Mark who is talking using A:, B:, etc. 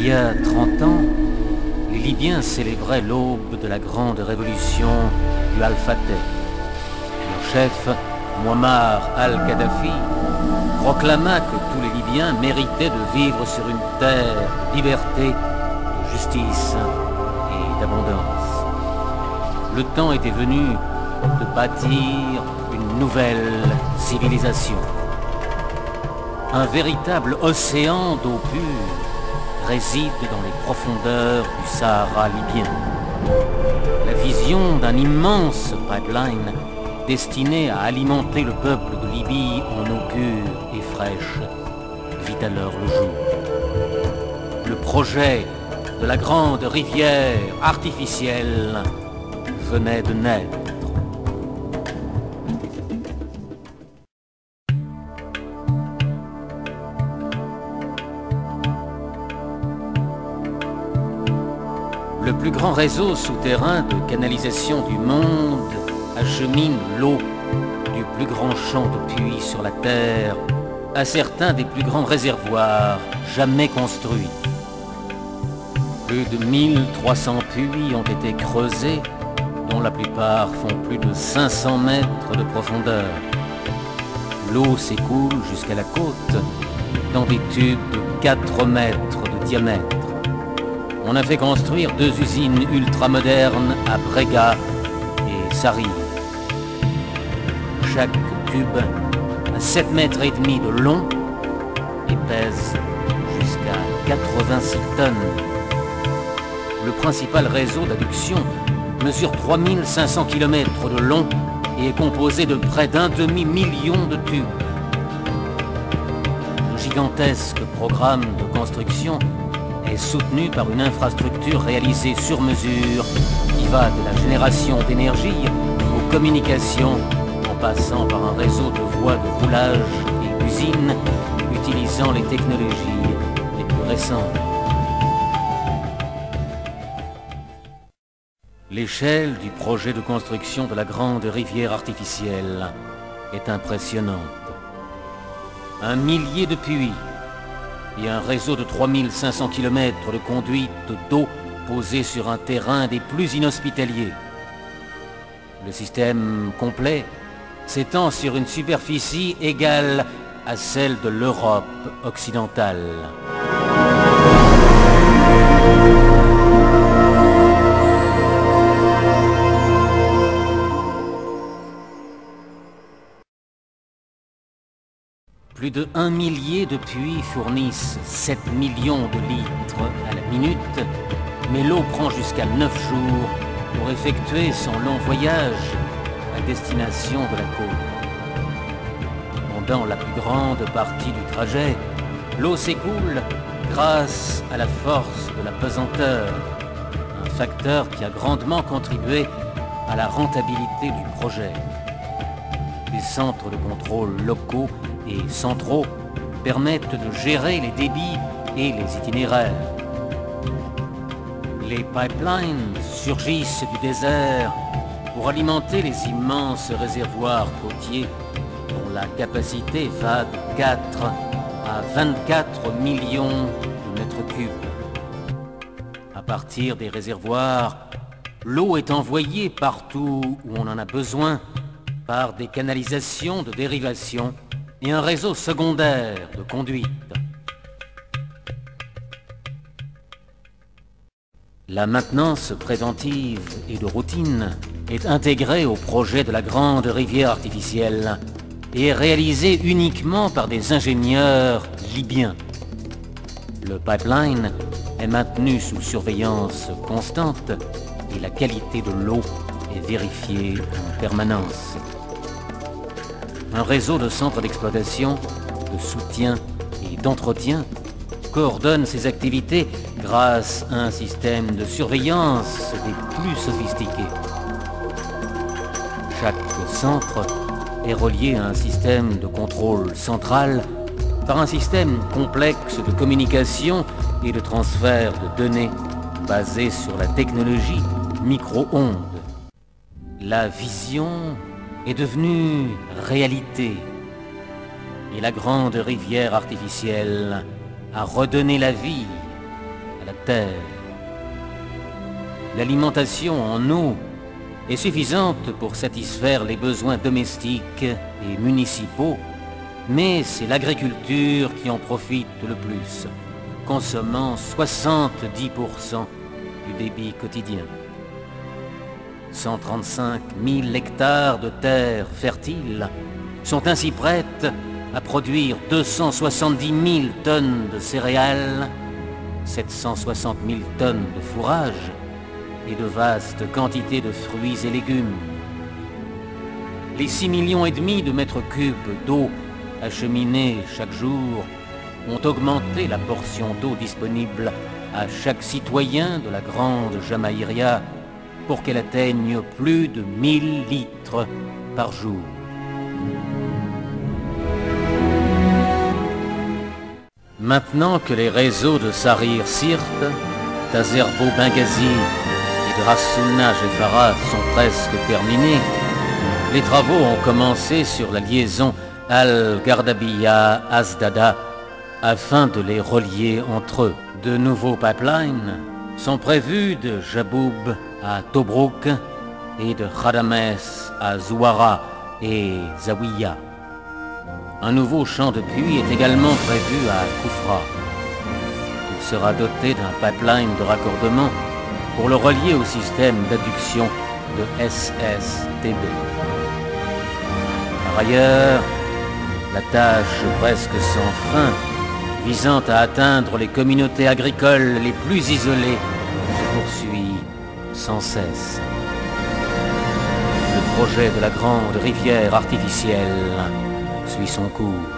A: Il y a 30 ans, les Libyens célébraient l'aube de la grande révolution du Al-Fateh. Leur chef, Muammar al-Kadhafi, proclama que tous les Libyens méritaient de vivre sur une terre de liberté, de justice et d'abondance. Le temps était venu de bâtir une nouvelle civilisation. Un véritable océan d'eau pure réside dans les profondeurs du Sahara libyen. La vision d'un immense pipeline destiné à alimenter le peuple de Libye en eau pure et fraîche vit alors le jour. Le projet de la grande rivière artificielle venait de naître. Le plus grand réseau souterrain de canalisation du monde achemine l'eau du plus grand champ de puits sur la Terre à certains des plus grands réservoirs jamais construits. Plus de 1300 puits ont été creusés, dont la plupart font plus de 500 mètres de profondeur. L'eau s'écoule jusqu'à la côte dans des tubes de 4 mètres de diamètre. On a fait construire 2 usines ultramodernes à Brega et Sarri. Chaque tube a 7 mètres et demi de long et pèse jusqu'à 86 tonnes. Le principal réseau d'adduction mesure 3500 km de long et est composé de près d'un demi-million de tubes. Le gigantesque programme de construction est soutenu par une infrastructure réalisée sur mesure qui va de la génération d'énergie aux communications en passant par un réseau de voies de roulage et d'usines utilisant les technologies les plus récentes. L'échelle du projet de construction de la grande rivière artificielle est impressionnante. 1 millier de puits et un réseau de 3500 km de conduites d'eau posées sur un terrain des plus inhospitaliers. Le système complet s'étend sur une superficie égale à celle de l'Europe occidentale. Plus de 1 millier de puits fournissent 7 millions de litres à la minute, mais l'eau prend jusqu'à 9 jours pour effectuer son long voyage à destination de la côte. Pendant la plus grande partie du trajet, l'eau s'écoule grâce à la force de la pesanteur, un facteur qui a grandement contribué à la rentabilité du projet. Des centres de contrôle locaux et centraux permettent de gérer les débits et les itinéraires. Les pipelines surgissent du désert pour alimenter les immenses réservoirs côtiers dont la capacité va de 4 à 24 millions de mètres cubes. À partir des réservoirs, l'eau est envoyée partout où on en a besoin par des canalisations de dérivation et un réseau secondaire de conduite. La maintenance préventive et de routine est intégrée au projet de la grande rivière artificielle et est réalisée uniquement par des ingénieurs libyens. Le pipeline est maintenu sous surveillance constante et la qualité de l'eau est vérifiée en permanence. Un réseau de centres d'exploitation, de soutien et d'entretien coordonne ces activités grâce à un système de surveillance des plus sophistiqués. Chaque centre est relié à un système de contrôle central par un système complexe de communication et de transfert de données basé sur la technologie micro-ondes. La vision est devenue réalité et la grande rivière artificielle a redonné la vie la terre. L'alimentation en eau est suffisante pour satisfaire les besoins domestiques et municipaux, mais c'est l'agriculture qui en profite le plus, consommant 70% du débit quotidien. 135 000 hectares de terres fertiles sont ainsi prêtes à produire 270 000 tonnes de céréales, 760 000 tonnes de fourrage et de vastes quantités de fruits et légumes. Les 6,5 millions de mètres cubes d'eau acheminés chaque jour ont augmenté la portion d'eau disponible à chaque citoyen de la grande Jamaïria pour qu'elle atteigne plus de 1000 litres par jour. Maintenant que les réseaux de Sarir Sirt, d'Azerbo Benghazi et de Ras Soulna Jefara sont presque terminés, les travaux ont commencé sur la liaison Al-Gardabiya-Azdada afin de les relier entre eux. De nouveaux pipelines sont prévus de Jaboub à Tobrouk et de Khadames à Zouara et Zawiya. Un nouveau champ de puits est également prévu à Koufra. Il sera doté d'un pipeline de raccordement pour le relier au système d'adduction de SSTB. Par ailleurs, la tâche presque sans fin visant à atteindre les communautés agricoles les plus isolées se poursuit sans cesse. Le projet de la grande rivière artificielle suit son cours.